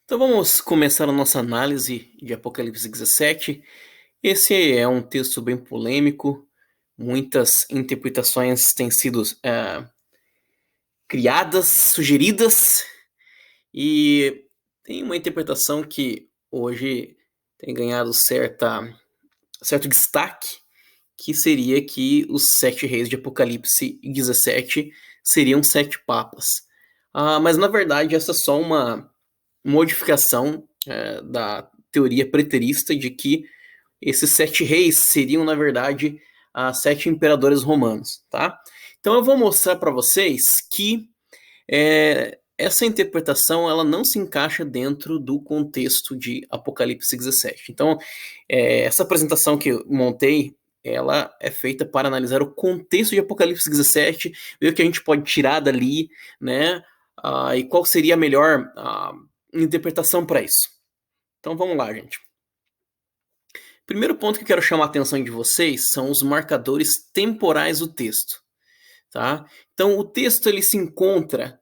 Então vamos começar a nossa análise de Apocalipse 17. Esse é um texto bem polêmico, muitas interpretações têm sido criadas, sugeridas, e tem uma interpretação que hoje tem ganhado certo destaque, que seria que os 7 reis de Apocalipse 17 seriam 7 papas. Mas na verdade essa é só uma modificação da teoria preterista de que esses 7 reis seriam, na verdade, 7 imperadores romanos, tá? Então eu vou mostrar para vocês que essa interpretação ela não se encaixa dentro do contexto de Apocalipse 17. Então, essa apresentação que eu montei, ela é feita para analisar o contexto de Apocalipse 17, ver o que a gente pode tirar dali, né? E qual seria a melhor interpretação para isso. Então vamos lá, gente. Primeiro ponto que eu quero chamar a atenção de vocês são os marcadores temporais do texto, tá? Então o texto ele se encontra,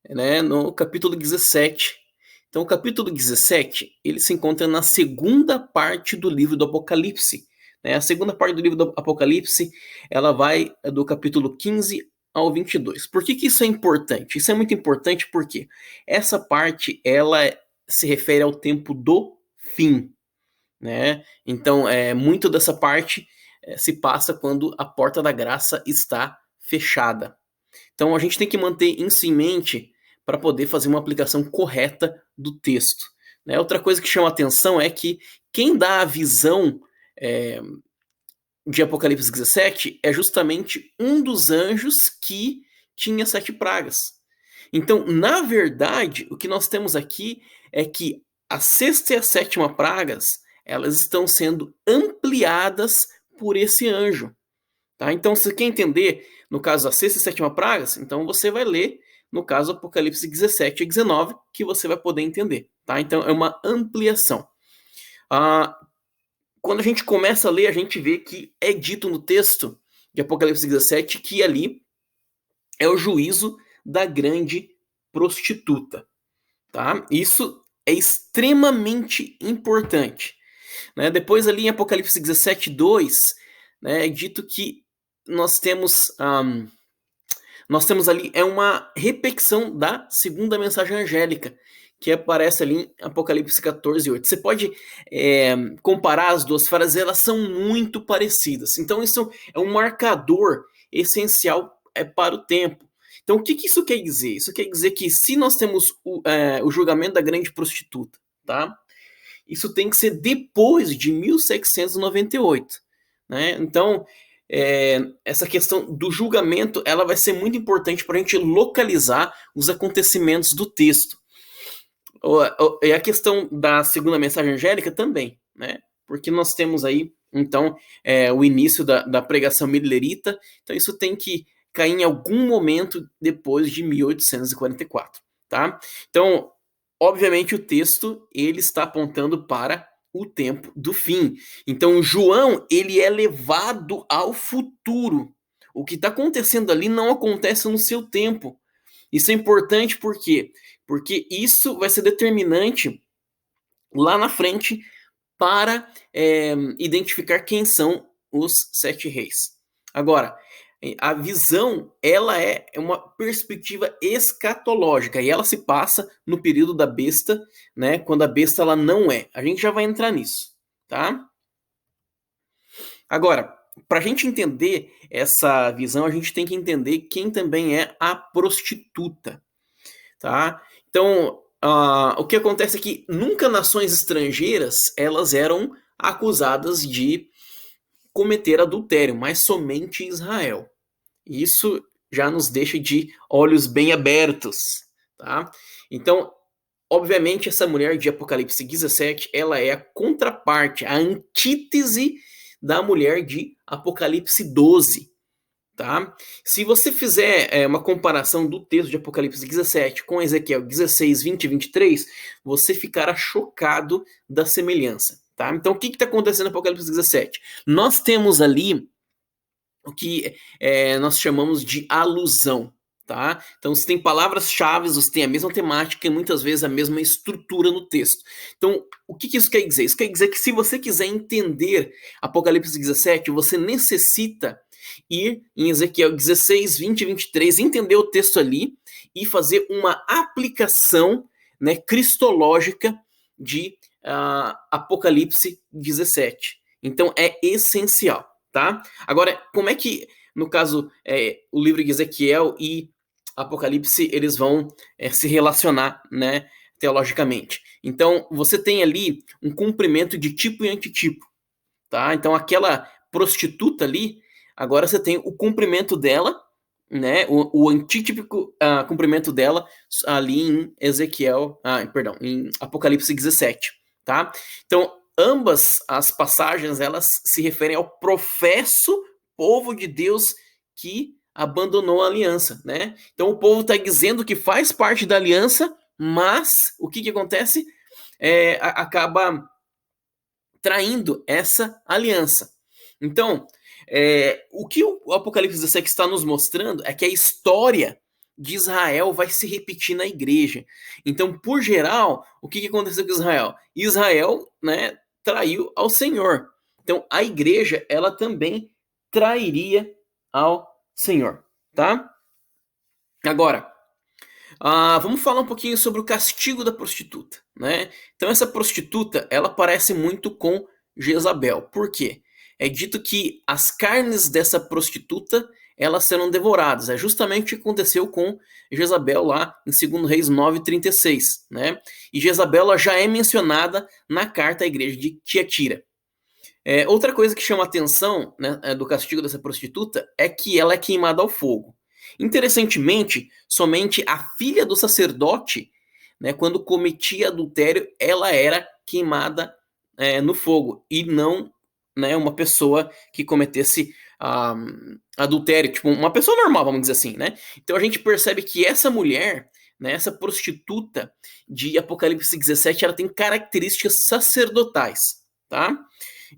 né, no capítulo 17. Então o capítulo 17 ele se encontra na segunda parte do livro do Apocalipse, né? A segunda parte do livro do Apocalipse ela vai do capítulo 15 ao 22. Por que isso é importante? Isso é muito importante porque essa parte ela se refere ao tempo do fim, né? Então, muito dessa parte se passa quando a porta da graça está fechada. Então, a gente tem que manter isso em mente para poder fazer uma aplicação correta do texto, né? Outra coisa que chama atenção é que quem dá a visão de Apocalipse 17 é justamente um dos anjos que tinha 7 pragas. Então, na verdade, o que nós temos aqui é que a sexta e a sétima pragas elas estão sendo ampliadas por esse anjo. Tá? Então, se você quer entender, no caso da sexta e sétima pragas, então você vai ler, no caso, Apocalipse 17 e 19, que você vai poder entender. Tá? Então, é uma ampliação. Quando a gente começa a ler, a gente vê que é dito no texto de Apocalipse 17 que ali é o juízo da grande prostituta. Tá? Isso é extremamente importante. Né? Depois ali em Apocalipse 17, 2, né, é dito que nós temos ali uma repetição da segunda mensagem angélica, que aparece ali em Apocalipse 14, 8. Você pode comparar as duas frases, elas são muito parecidas. Então isso é um marcador essencial para o tempo. Então o que isso quer dizer? Isso quer dizer que se nós temos o julgamento da grande prostituta, tá? Isso tem que ser depois de 1798. Né? Então, essa questão do julgamento ela vai ser muito importante para a gente localizar os acontecimentos do texto. E a questão da segunda mensagem angélica também, né? Porque nós temos aí, então, o início da pregação milerita, então isso tem que cair em algum momento depois de 1844, tá? Então, obviamente o texto ele está apontando para o tempo do fim. Então João ele é levado ao futuro. O que está acontecendo ali não acontece no seu tempo. Isso é importante por quê? Porque isso vai ser determinante lá na frente para identificar quem são os 7 reis. Agora, a visão ela é uma perspectiva escatológica e ela se passa no período da besta, né? Quando a besta ela não é. A gente já vai entrar nisso, tá? Agora, para a gente entender essa visão, a gente tem que entender quem também é a prostituta, tá? Então, o que acontece é que nunca nações estrangeiras elas eram acusadas de cometer adultério, mas somente Israel. Isso já nos deixa de olhos bem abertos, tá? Então, obviamente, essa mulher de Apocalipse 17, ela é a contraparte, a antítese da mulher de Apocalipse 12, tá? Se você fizer uma comparação do texto de Apocalipse 17 com Ezequiel 16, 20 e 23, você ficará chocado da semelhança, tá? Então, o que está acontecendo no Apocalipse 17? Nós temos ali o que nós chamamos de alusão, tá? Então, você tem palavras-chave, você tem a mesma temática e muitas vezes a mesma estrutura no texto. Então, o que isso quer dizer? Isso quer dizer que se você quiser entender Apocalipse 17, você necessita ir em Ezequiel 16, 20 e 23, entender o texto ali e fazer uma aplicação, né, cristológica de Apocalipse 17. Então, é essencial, tá? Agora, como é que, no caso, o livro de Ezequiel e Apocalipse, eles vão se relacionar, né, teologicamente? Então, você tem ali um cumprimento de tipo e antitipo, tá? Então, aquela prostituta ali, agora você tem o cumprimento dela, né, o antítipico cumprimento dela ali em em Apocalipse 17, tá? Então, ambas as passagens, elas se referem ao professo povo de Deus que abandonou a aliança, né? Então, o povo está dizendo que faz parte da aliança, mas o que acontece? Acaba traindo essa aliança. Então, o que o Apocalipse 17 está nos mostrando é que a história de Israel vai se repetir na igreja. Então, por geral, o que aconteceu com Israel? Israel, né, traiu ao Senhor. Então, a igreja, ela também trairia ao Senhor, tá? Agora, vamos falar um pouquinho sobre o castigo da prostituta, né? Então, essa prostituta, ela parece muito com Jezabel. Por quê? É dito que as carnes dessa prostituta, elas serão devoradas. É justamente o que aconteceu com Jezabel lá em 2 Reis 9:36, né? E Jezabel, ela já é mencionada na carta à igreja de Tiatira. Outra coisa que chama a atenção, né, do castigo dessa prostituta é que ela é queimada ao fogo. Interessantemente, somente a filha do sacerdote, né, quando cometia adultério, ela era queimada no fogo, e não, né, uma pessoa que cometesse adultério, tipo uma pessoa normal, vamos dizer assim, né? Então a gente percebe que essa mulher, né, essa prostituta de Apocalipse 17, ela tem características sacerdotais, tá?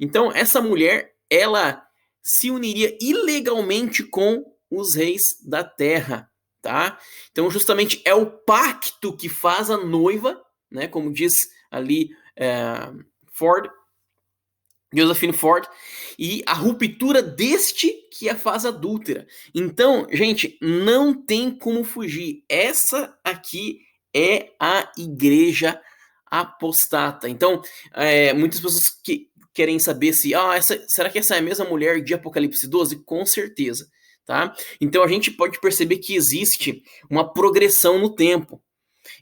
Então essa mulher, ela se uniria ilegalmente com os reis da terra, tá? Então justamente é o pacto que faz a noiva, né, como diz ali Josephine Ford, e a ruptura deste que a faz adúltera. Então, gente, não tem como fugir. Essa aqui é a igreja apostata. Então, muitas pessoas que querem saber se será que essa é a mesma mulher de Apocalipse 12? Com certeza, tá? Então a gente pode perceber que existe uma progressão no tempo.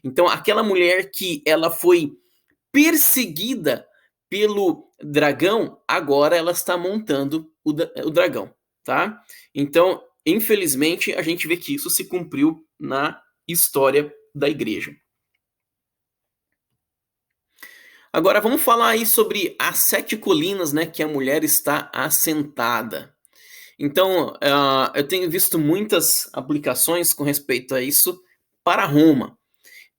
Então, aquela mulher que ela foi perseguida pelo dragão, agora ela está montando o dragão, tá? Então, infelizmente, a gente vê que isso se cumpriu na história da igreja. Agora, vamos falar aí sobre as 7 colinas, né, que a mulher está assentada. Então, eu tenho visto muitas aplicações com respeito a isso para Roma.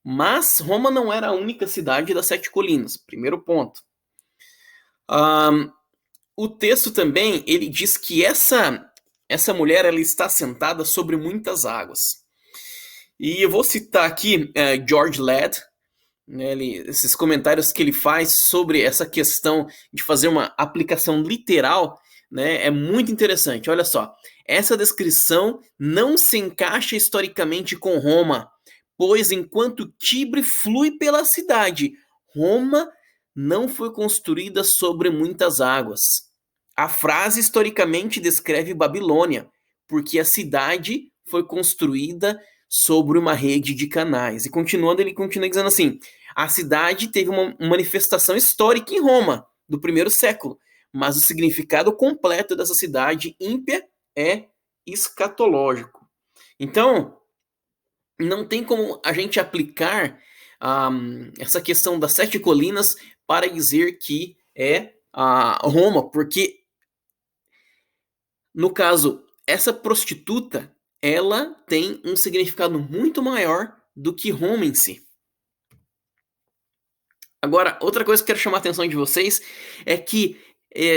Mas Roma não era a única cidade das 7 colinas, primeiro ponto. O texto também, ele diz que essa mulher, ela está sentada sobre muitas águas. E eu vou citar aqui George Ladd, né, esses comentários que ele faz sobre essa questão de fazer uma aplicação literal, né, é muito interessante. Olha só, essa descrição não se encaixa historicamente com Roma, pois enquanto Tibre flui pela cidade, Roma não foi construída sobre muitas águas. A frase historicamente descreve Babilônia, porque a cidade foi construída sobre uma rede de canais. E continuando, ele continua dizendo assim: a cidade teve uma manifestação histórica em Roma, do primeiro século, mas o significado completo dessa cidade ímpia é escatológico. Então, não tem como a gente aplicar essa questão das 7 colinas para dizer que é Roma, porque, no caso, essa prostituta, ela tem um significado muito maior do que Roma em si. Agora, outra coisa que eu quero chamar a atenção de vocês é que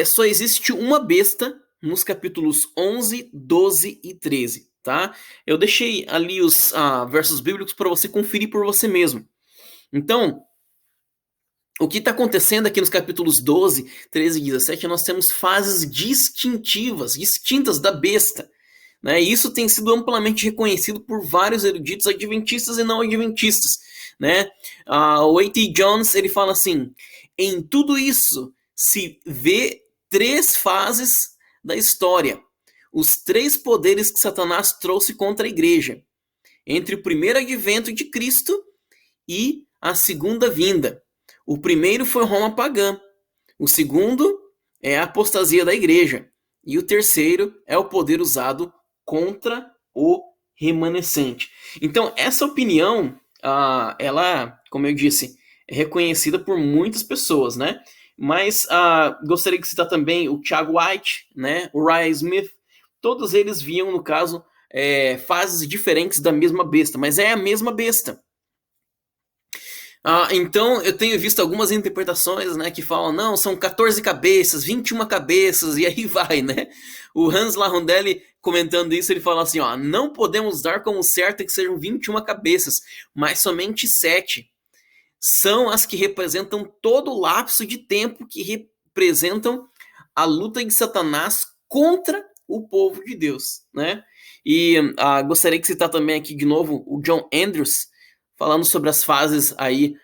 só existe uma besta nos capítulos 11, 12 e 13. tá? Eu deixei ali os versos bíblicos para você conferir por você mesmo. Então, o que está acontecendo aqui nos capítulos 12, 13 e 17, nós temos fases distintas da besta. Né? E isso tem sido amplamente reconhecido por vários eruditos adventistas e não adventistas. Né? O A.T. Jones ele fala assim: em tudo isso se vê três fases da história. Os três poderes que Satanás trouxe contra a igreja. Entre o primeiro advento de Cristo e a segunda vinda. O primeiro foi Roma pagã. O segundo é a apostasia da igreja. E o terceiro é o poder usado contra o remanescente. Então, essa opinião, ela, como eu disse, é reconhecida por muitas pessoas, né? Mas gostaria de citar também o Thiago White, né? O Ryan Smith. Todos eles viam, no caso, fases diferentes da mesma besta, mas é a mesma besta. Então, eu tenho visto algumas interpretações, né, que falam, não, são 14 cabeças, 21 cabeças, e aí vai, né? O Hans Larondelli, comentando isso, ele fala assim, não podemos dar como certo que sejam 21 cabeças, mas somente 7. São as que representam todo o lapso de tempo que representam a luta de Satanás contra o povo de Deus, né? E gostaria de citar também aqui de novo o John Andrews, falando sobre as fases aí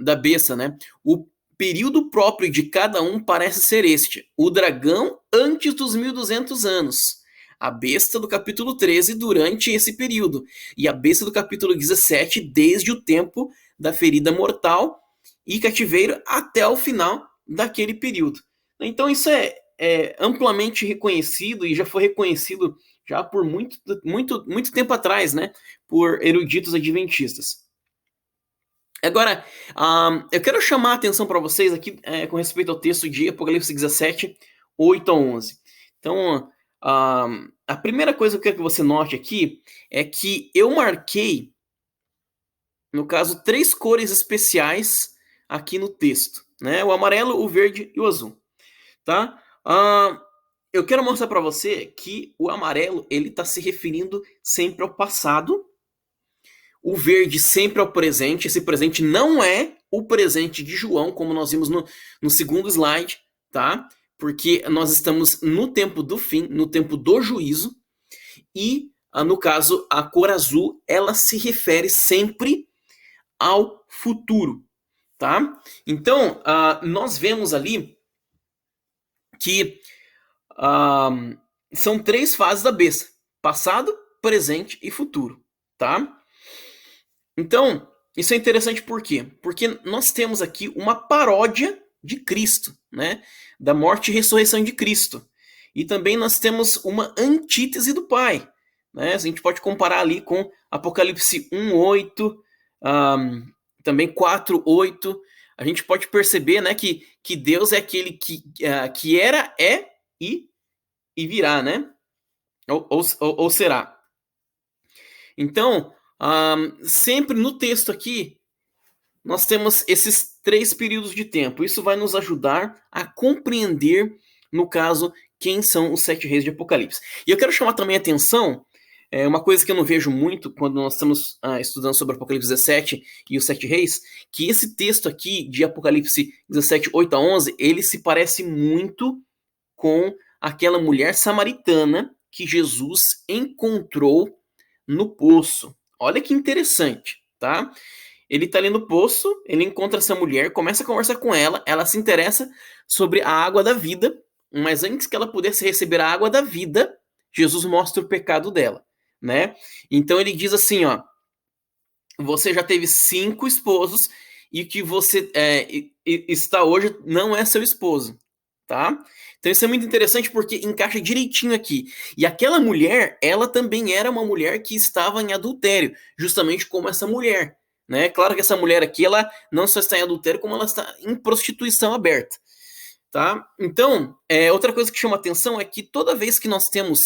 da besta, né? O período próprio de cada um parece ser este: o dragão antes dos 1200 anos, a besta do capítulo 13 durante esse período, e a besta do capítulo 17 desde o tempo da ferida mortal e cativeiro até o final daquele período. Então isso é amplamente reconhecido e já foi reconhecido já por muito tempo atrás, né, por eruditos adventistas. Agora, eu quero chamar a atenção para vocês aqui com respeito ao texto de Apocalipse 17, 8 a 11. Então, a primeira coisa que eu quero que você note aqui é que eu marquei, no caso, 3 cores especiais aqui no texto, né? O amarelo, o verde e o azul, tá? Eu quero mostrar para você que o amarelo ele está se referindo sempre ao passado, o verde sempre ao presente. Esse presente não é o presente de João, como nós vimos no segundo slide, tá? Porque nós estamos no tempo do fim, no tempo do juízo, e no caso a cor azul ela se refere sempre ao futuro, tá? Então nós vemos ali que são 3 fases da besta: passado, presente e futuro, tá? Então, isso é interessante por quê? Porque nós temos aqui uma paródia de Cristo, né? Da morte e ressurreição de Cristo. E também nós temos uma antítese do Pai, né? A gente pode comparar ali com Apocalipse 1:8, também 4:8. A gente pode perceber, né, que Deus é aquele que era, é e virá, né? Ou será. Então, sempre no texto aqui, nós temos esses 3 períodos de tempo. Isso vai nos ajudar a compreender, no caso, quem são os 7 reis de Apocalipse. E eu quero chamar também a atenção, uma coisa que eu não vejo muito quando nós estamos estudando sobre Apocalipse 17 e os 7 reis, que esse texto aqui de Apocalipse 17, 8 a 11, ele se parece muito com aquela mulher samaritana que Jesus encontrou no poço. Olha que interessante, tá? Ele tá ali no poço, ele encontra essa mulher, começa a conversar com ela, ela se interessa sobre a água da vida, mas antes que ela pudesse receber a água da vida, Jesus mostra o pecado dela, né? Então ele diz assim, você já teve 5 esposos e o que você está hoje não é seu esposo, tá? Então isso é muito interessante porque encaixa direitinho aqui. E aquela mulher, ela também era uma mulher que estava em adultério, justamente como essa mulher, né? Claro que essa mulher aqui, ela não só está em adultério, como ela está em prostituição aberta, tá? Então, outra coisa que chama atenção é que toda vez que nós temos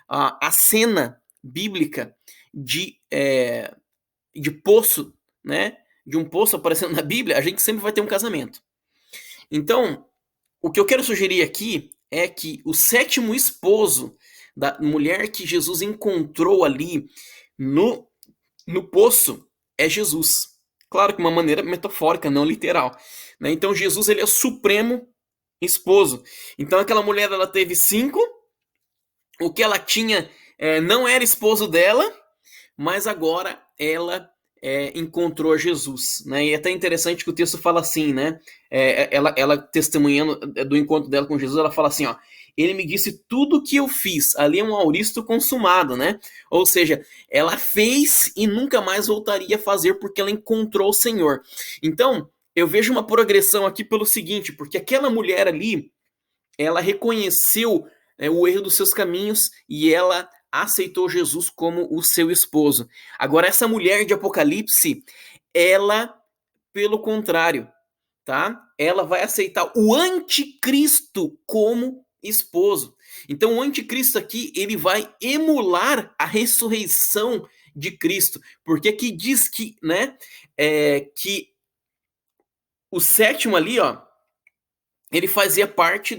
a cena bíblica de poço, né? De um poço aparecendo na Bíblia, a gente sempre vai ter um casamento. Então, o que eu quero sugerir aqui é que o 7º esposo da mulher que Jesus encontrou ali no, no poço é Jesus. Claro que de uma maneira metafórica, não literal. Né? Então Jesus ele é o supremo esposo. Então aquela mulher ela teve 5, o que ela tinha não era esposo dela, mas agora ela encontrou Jesus, né? E é até interessante que o texto fala assim, né? Ela testemunhando do encontro dela com Jesus, ela fala assim, ó, ele me disse tudo o que eu fiz, ali é um auristo consumado, né? Ou seja, ela fez e nunca mais voltaria a fazer porque ela encontrou o Senhor. Então, eu vejo uma progressão aqui pelo seguinte, porque aquela mulher ali, ela reconheceu o erro dos seus caminhos e ela aceitou Jesus como o seu esposo. Agora, essa mulher de Apocalipse, ela, pelo contrário, tá? Ela vai aceitar o anticristo como esposo. Então, o anticristo aqui, ele vai emular a ressurreição de Cristo, porque aqui diz que, né, que o sétimo ali, ó, ele fazia parte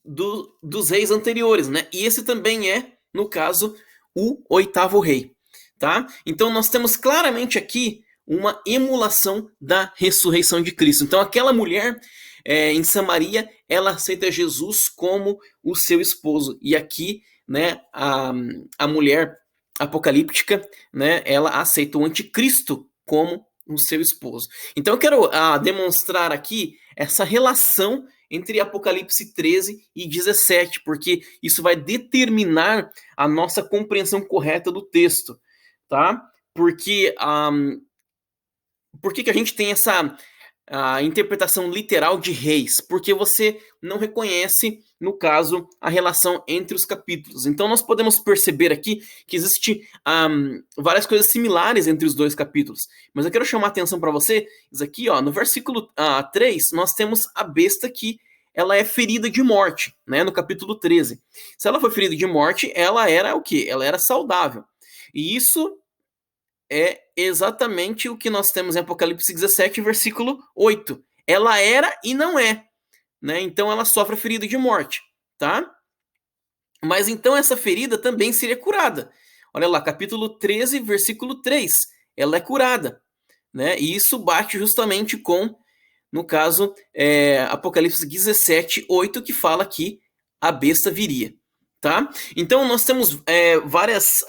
dos reis anteriores, né? E esse também é, no caso, o oitavo rei, tá? Então nós temos claramente aqui uma emulação da ressurreição de Cristo. Então aquela mulher em Samaria, ela aceita Jesus como o seu esposo. E aqui, né, a mulher apocalíptica, né, ela aceita o anticristo como o seu esposo. Então eu quero demonstrar aqui essa relação entre Apocalipse 13 e 17, porque isso vai determinar a nossa compreensão correta do texto, tá? Porque por que a gente tem essa interpretação literal de reis? Porque você não reconhece, no caso, a relação entre os capítulos. Então nós podemos perceber aqui que existe várias coisas similares entre os dois capítulos. Mas eu quero chamar a atenção para você, isso aqui, ó, no versículo 3, nós temos a besta que ela é ferida de morte, né, no capítulo 13. Se ela foi ferida de morte, ela era o quê? Ela era saudável. E isso é exatamente o que nós temos em Apocalipse 17, versículo 8. Ela era e não é, né? Então ela sofre ferida de morte, tá? Mas então essa ferida também seria curada. Olha lá, capítulo 13, versículo 3. Ela é curada, né? E isso bate justamente com, no caso, Apocalipse 17, 8, que fala que a besta viria. Tá? Então nós temos várias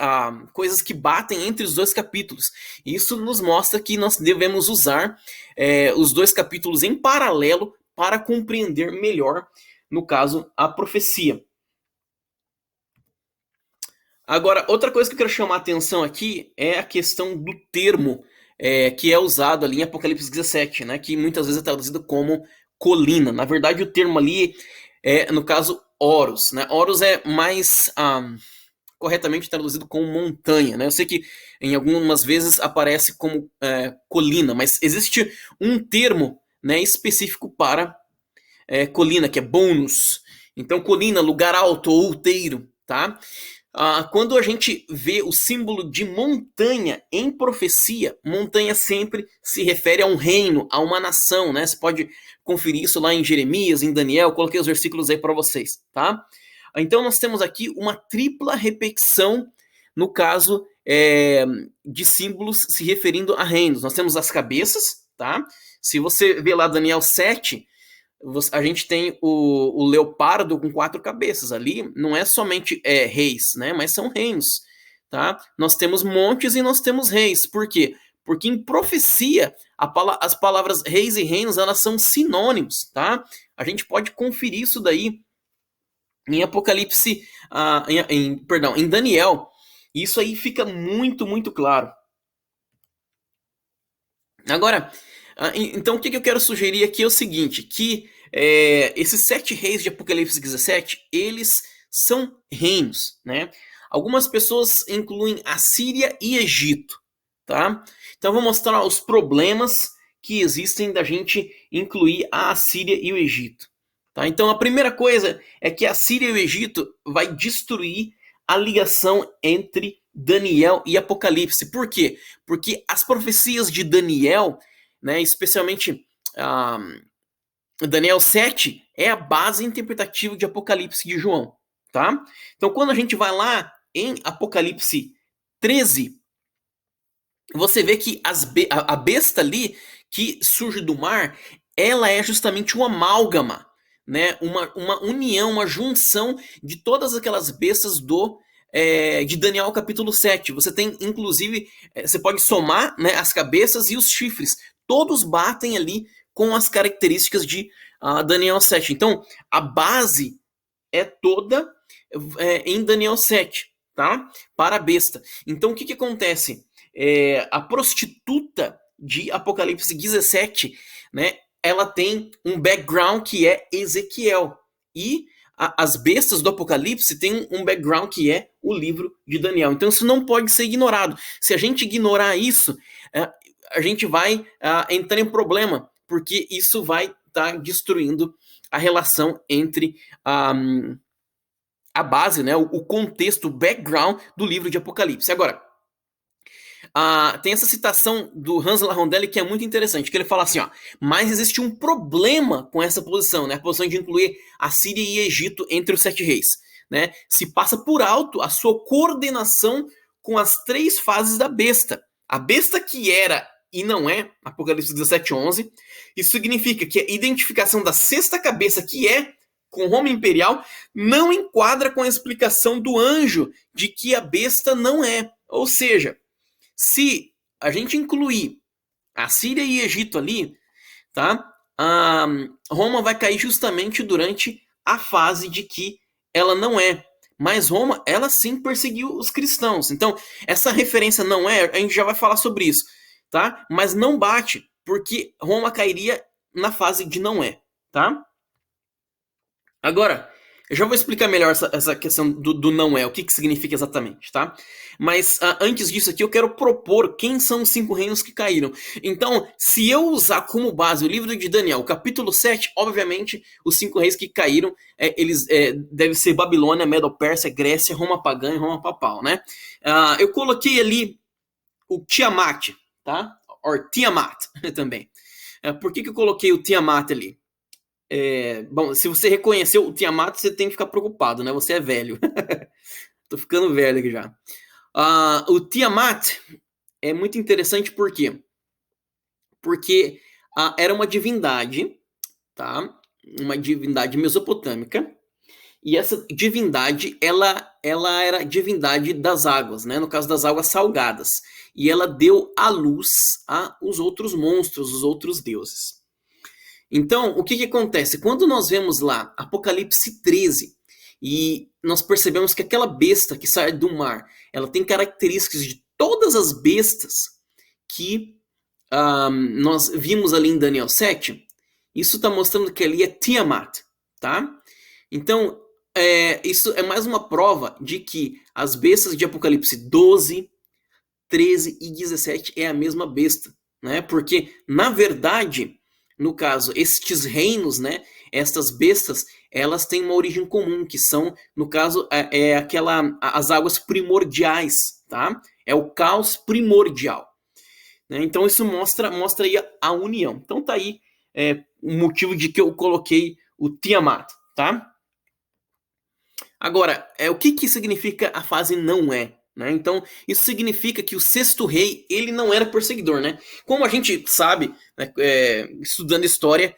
coisas que batem entre os dois capítulos. Isso nos mostra que nós devemos usar os dois capítulos em paralelo para compreender melhor, no caso, a profecia. Agora, outra coisa que eu quero chamar a atenção aqui é a questão do termo que é usado ali em Apocalipse 17, né, que muitas vezes é traduzido como colina. Na verdade, o termo ali no caso, Horus, né? Horus é mais corretamente traduzido como montanha, né? Eu sei que em algumas vezes aparece como colina, mas existe um termo, né, específico para colina, que é bônus. Então, colina, lugar alto ou outeiro, tá? Quando a gente vê o símbolo de montanha em profecia, montanha sempre se refere a um reino, a uma nação, né? Você pode conferir isso lá em Jeremias, em Daniel, coloquei os versículos aí para vocês, tá? Então nós temos aqui uma tripla repetição, no caso de símbolos se referindo a reinos. Nós temos as cabeças, tá? Se você vê lá Daniel 7, a gente tem o leopardo com 4 cabeças. Ali não é somente reis, né? Mas são reinos, tá? Nós temos montes e nós temos reis. Por quê? Porque em profecia as palavras reis e reinos elas são sinônimos, tá? A gente pode conferir isso daí em Apocalipse, em Daniel. Isso aí fica muito, muito claro. Agora, então o que eu quero sugerir aqui é o seguinte, que esses 7 reis de Apocalipse 17, eles são reinos, né? Algumas pessoas incluem Assíria e Egito, tá? Então eu vou mostrar os problemas que existem da gente incluir a Assíria e o Egito. Tá? Então a primeira coisa é que a Síria e o Egito vai destruir a ligação entre Daniel e Apocalipse. Por quê? Porque as profecias de Daniel, né, especialmente Daniel 7, é a base interpretativa de Apocalipse de João. tá? Então, quando a gente vai lá em Apocalipse 13, você vê que a besta ali que surge do mar, ela é justamente uma amálgama, né? Uma união, uma junção de todas aquelas bestas de Daniel capítulo 7. Você tem, inclusive, você pode somar, né, as cabeças e os chifres. Todos batem ali com as características de Daniel 7. Então, a base é toda em Daniel 7, tá? Para a besta. Então, o que acontece? A prostituta de Apocalipse 17, né? Ela tem um background que é Ezequiel. E as bestas do Apocalipse têm um background que é o livro de Daniel. Então isso não pode ser ignorado. Se a gente ignorar isso, a gente vai entrar em problema, porque isso vai estar destruindo a relação entre a base, né, o contexto, o background do livro de Apocalipse. Agora, tem essa citação do Hans LaRondelle que é muito interessante, que ele fala assim, ó, mas existe um problema com essa posição, né, a posição de incluir a Síria e Egito entre os 7 reis. Né, se passa por alto a sua coordenação com as 3 fases da besta. A besta que era e não é, Apocalipse 17:11, isso significa que a identificação da 6ª cabeça, que é com Roma Imperial, não enquadra com a explicação do anjo de que a besta não é. Ou seja, se a gente incluir a Síria e Egito ali, tá? Roma vai cair justamente durante a fase de que ela não é. Mas Roma, ela sim perseguiu os cristãos. Então, essa referência não é, a gente já vai falar sobre isso, tá? Mas não bate, porque Roma cairia na fase de não é, tá? Agora, eu já vou explicar melhor essa questão do não é, o que significa exatamente, tá? Mas antes disso aqui, eu quero propor quem são os 5 reinos que caíram. Então, se eu usar como base o livro de Daniel, capítulo 7, obviamente, os 5 reis que caíram, eles devem ser Babilônia, Medo-Pérsia, Grécia, Roma pagã e Roma papal, né? Eu coloquei ali o Tiamat, tá? Or Tiamat também. Por que eu coloquei o Tiamat ali? Bom, se você reconheceu o Tiamat, você tem que ficar preocupado, né? Você é velho. Tô ficando velho aqui já. O Tiamat é muito interessante por quê? Porque era uma divindade, tá? Uma divindade mesopotâmica. E essa divindade, ela era divindade das águas, né? No caso das águas salgadas. E ela deu à luz os outros monstros, os outros deuses. Então, o que acontece? Quando nós vemos lá Apocalipse 13 e nós percebemos que aquela besta que sai do mar, ela tem características de todas as bestas que nós vimos ali em Daniel 7, isso está mostrando que ali é Tiamat, tá? Então, isso é mais uma prova de que as bestas de Apocalipse 12, 13 e 17 é a mesma besta, né? Porque, na verdade, no caso, estes reinos, né, estas bestas, elas têm uma origem comum, que são, no caso, as águas primordiais, tá? É o caos primordial. Né? Então isso mostra aí a união. Então tá aí o motivo de que eu coloquei o Tiamat, tá? Agora, o que significa a fase não é? Né? Então, isso significa que o 6º rei, ele não era perseguidor, né? Como a gente sabe, né, estudando história,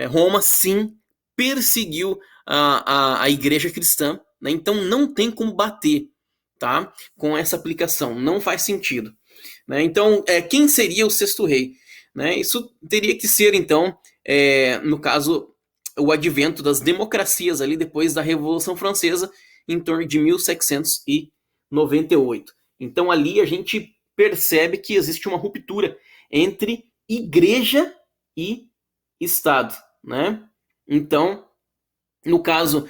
Roma sim perseguiu a igreja cristã, né? Então não tem como bater, tá? Com essa aplicação, não faz sentido. Né? Então, quem seria o 6º rei? Né? Isso teria que ser, então, no caso, o advento das democracias ali depois da Revolução Francesa, em torno de 1798. Então ali a gente percebe que existe uma ruptura entre igreja e Estado, né? Então, no caso,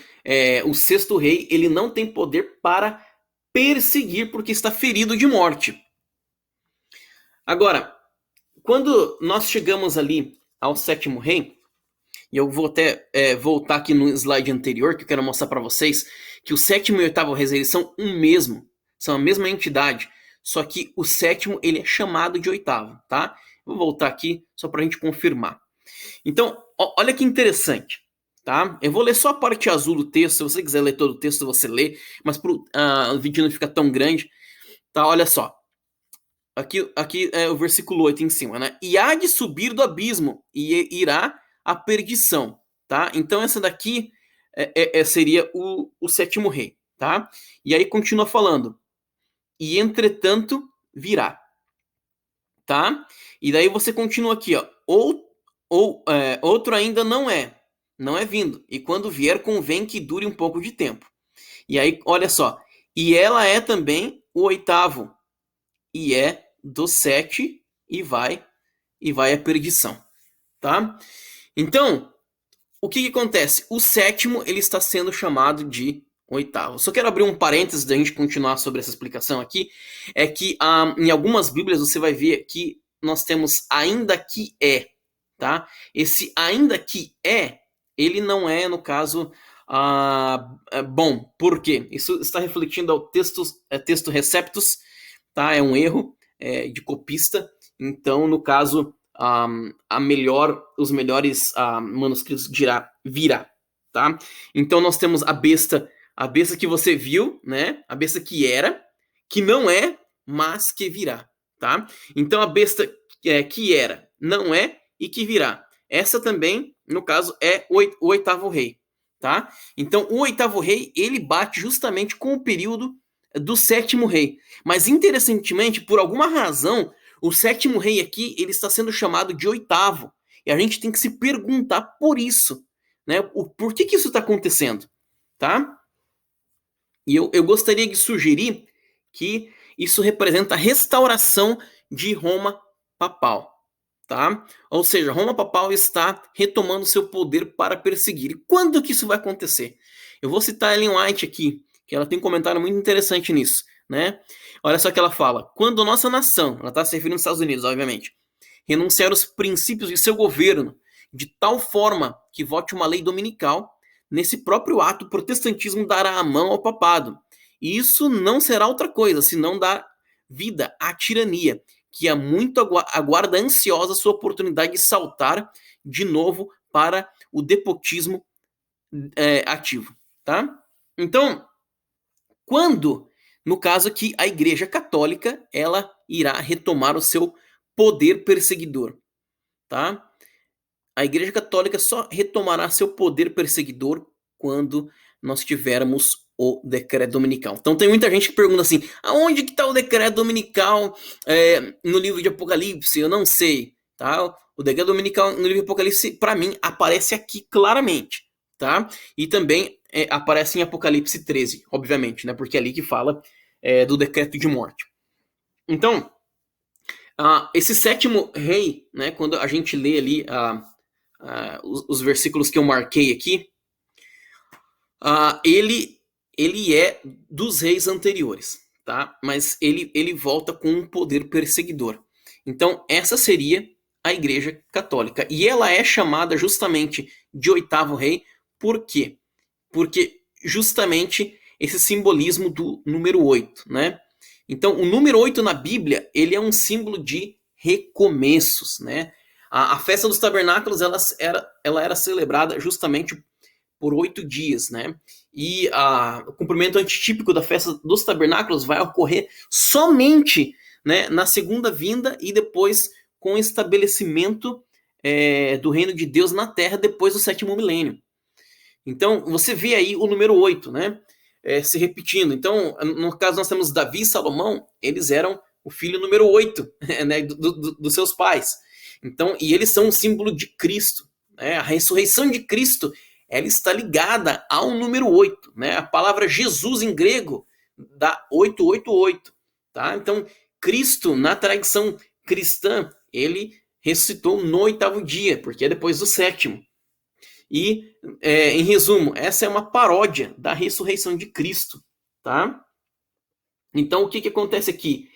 o 6º rei, ele não tem poder para perseguir porque está ferido de morte. Agora, quando nós chegamos ali ao 7º rei, e eu vou até voltar aqui no slide anterior, que eu quero mostrar para vocês, que o 7º e o 8º reis, eles são um mesmo, são a mesma entidade, só que o 7º, ele é chamado de 8º, tá? Vou voltar aqui só para a gente confirmar. Então, olha que interessante, tá? Eu vou ler só a parte azul do texto, se você quiser ler todo o texto, você lê, mas o vídeo não fica tão grande, tá? Olha só. Aqui é o versículo 8 em cima, né? E há de subir do abismo e irá à perdição, tá? Então essa daqui seria o sétimo rei, tá? E aí continua falando. E entretanto virá, tá? E daí você continua aqui, ó. Outro ainda não é vindo. E quando vier, convém que dure um pouco de tempo. E aí, olha só. E ela é também o oitavo. E é do 7 e vai à perdição, tá? Então, o que acontece? O sétimo, ele está sendo chamado de oitavo. Só quero abrir um parênteses da gente continuar sobre essa explicação aqui, é que em algumas bíblias você vai ver que nós temos ainda que é, tá? Esse ainda que ele não é, no caso, bom. Por quê? Isso está refletindo ao texto receptus, tá? É um erro de copista. Então, no caso, os melhores manuscritos virá, tá? Então nós temos a besta que você viu, né? A besta que era, que não é, mas que virá, tá? Então a besta que era, não é e que virá. Essa também, no caso, é o oitavo rei, tá? Então o oitavo rei, ele bate justamente com o período do sétimo rei. Mas interessantemente, por alguma razão, o sétimo rei aqui, ele está sendo chamado de oitavo. E a gente tem que se perguntar por isso, né? Por que isso está acontecendo, tá? E eu gostaria de sugerir que isso representa a restauração de Roma papal, tá? Ou seja, Roma papal está retomando seu poder para perseguir. E quando que isso vai acontecer? Eu vou citar a Ellen White aqui, que ela tem um comentário muito interessante nisso, né? Olha só que ela fala. Quando nossa nação, ela está se referindo aos Estados Unidos, obviamente, renunciar aos princípios de seu governo de tal forma que vote uma lei dominical, nesse próprio ato o protestantismo dará a mão ao papado. E isso não será outra coisa, senão dar vida à tirania, que há muito aguarda ansiosa sua oportunidade de saltar de novo para o despotismo ativo, tá? Então, quando, no caso aqui, a Igreja Católica, ela irá retomar o seu poder perseguidor, tá? A Igreja Católica só retomará seu poder perseguidor quando nós tivermos o decreto dominical. Então tem muita gente que pergunta assim, aonde que está o decreto dominical no livro de Apocalipse? Eu não sei, tá? O decreto dominical no livro de Apocalipse, para mim, aparece aqui claramente, tá? E também aparece em Apocalipse 13, obviamente, né? Porque é ali que fala do decreto de morte. Então, esse sétimo rei, né? Quando a gente lê ali os versículos que eu marquei aqui, ele é dos reis anteriores, tá? Mas ele volta com um poder perseguidor. Então, essa seria a Igreja Católica. E ela é chamada justamente de oitavo rei, por quê? Porque justamente esse simbolismo do número 8, né? Então, o número 8 na Bíblia, ele é um símbolo de recomeços, né? A festa dos tabernáculos, ela era celebrada justamente por 8 dias, né? E o cumprimento antitípico da festa dos tabernáculos vai ocorrer somente, né, na segunda vinda e depois com o estabelecimento do reino de Deus na terra depois do sétimo milênio. Então, você vê aí o número 8, né? Se repetindo. Então, no caso, nós temos Davi e Salomão, eles eram o filho número 8, né, dos seus pais. Então, e eles são um símbolo de Cristo, né? A ressurreição de Cristo, ela está ligada ao número 8, né? A palavra Jesus em grego dá 888, tá? Então, Cristo, na tradição cristã, ele ressuscitou no 8º dia, porque é depois do 7º. E, em resumo, essa é uma paródia da ressurreição de Cristo, tá? Então, o que acontece aqui?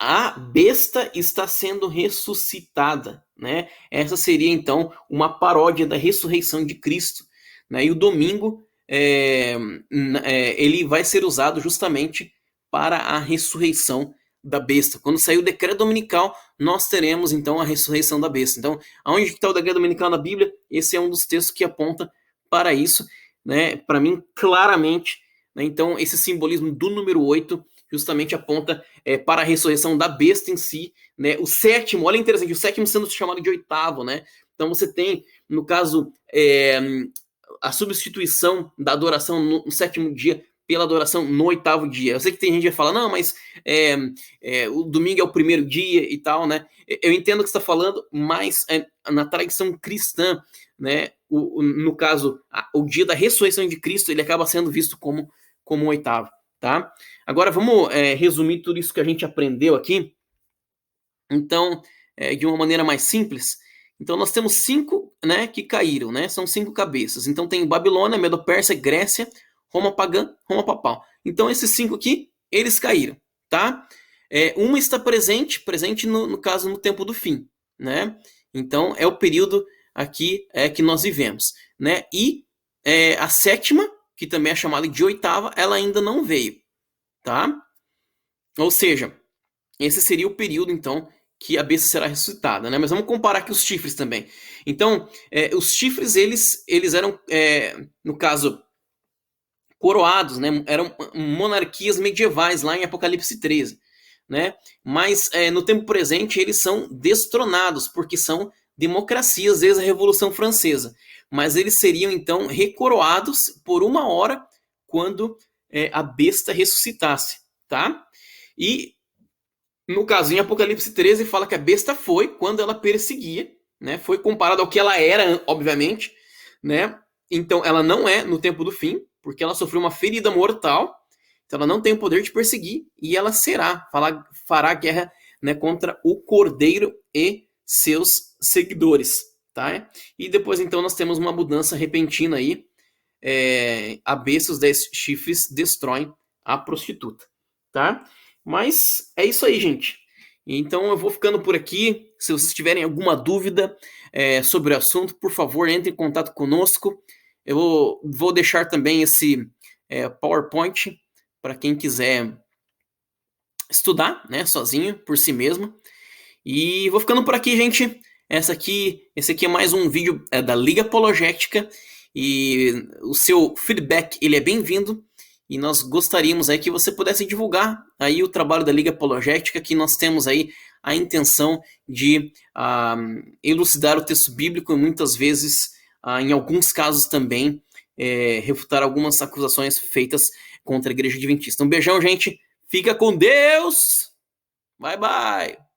A besta está sendo ressuscitada, né? Essa seria, então, uma paródia da ressurreição de Cristo, né? E o domingo, ele vai ser usado justamente para a ressurreição da besta. Quando sair o decreto dominical, nós teremos então a ressurreição da besta. Então, aonde está o decreto dominical na Bíblia? Esse é um dos textos que aponta para isso, né? Para mim, claramente. Né? Então, esse simbolismo do número 8 justamente aponta para a ressurreição da besta em si. Né? O sétimo, olha interessante, o sétimo sendo chamado de oitavo. Né? Então, você tem, no caso, a substituição da adoração no sétimo dia pela adoração no oitavo dia. Eu sei que tem gente que vai falar, não, mas o domingo é o primeiro dia e tal, né? Eu entendo o que você está falando, mas na tradição cristã, né, no caso, o dia da ressurreição de Cristo, ele acaba sendo visto como o oitavo, tá? Agora, vamos resumir tudo isso que a gente aprendeu aqui. Então, de uma maneira mais simples, então nós temos 5, né, que caíram, né? São 5 cabeças. Então tem Babilônia, Medo-Pérsia, Grécia, Roma pagã, Roma papal. Então esses 5 aqui, eles caíram, tá? Uma está presente no caso no tempo do fim, né? Então é o período aqui que nós vivemos, né? E a sétima, que também é chamada de oitava, ela ainda não veio, tá? Ou seja, esse seria o período então que a besta será ressuscitada, né? Mas vamos comparar aqui os chifres também. Então, os chifres, eles eram, no caso, coroados, né? Eram monarquias medievais lá em Apocalipse 13, né? Mas no tempo presente eles são destronados, porque são democracias desde a Revolução Francesa. Mas eles seriam então recoroados por 1 hora quando a besta ressuscitasse, tá? E no caso, em Apocalipse 13, fala que a besta foi quando ela perseguia, né? Foi comparado ao que ela era, obviamente, né? Então, ela não é no tempo do fim, porque ela sofreu uma ferida mortal, então ela não tem o poder de perseguir, e ela fará guerra, né, contra o Cordeiro e seus seguidores, tá? E depois, então, nós temos uma mudança repentina aí, a besta, os 10 chifres destroem a prostituta, tá? Mas é isso aí, gente. Então eu vou ficando por aqui. Se vocês tiverem alguma dúvida sobre o assunto, por favor, entre em contato conosco. Eu vou deixar também esse PowerPoint para quem quiser estudar, né, sozinho, por si mesmo. E vou ficando por aqui, gente. Esse aqui é mais um vídeo da Liga Apologética. E o seu feedback, ele é bem-vindo. E nós gostaríamos aí que você pudesse divulgar aí o trabalho da Liga Apologética, que nós temos aí a intenção de elucidar o texto bíblico e muitas vezes, em alguns casos também, refutar algumas acusações feitas contra a Igreja Adventista. Um beijão, gente. Fica com Deus. Bye, bye.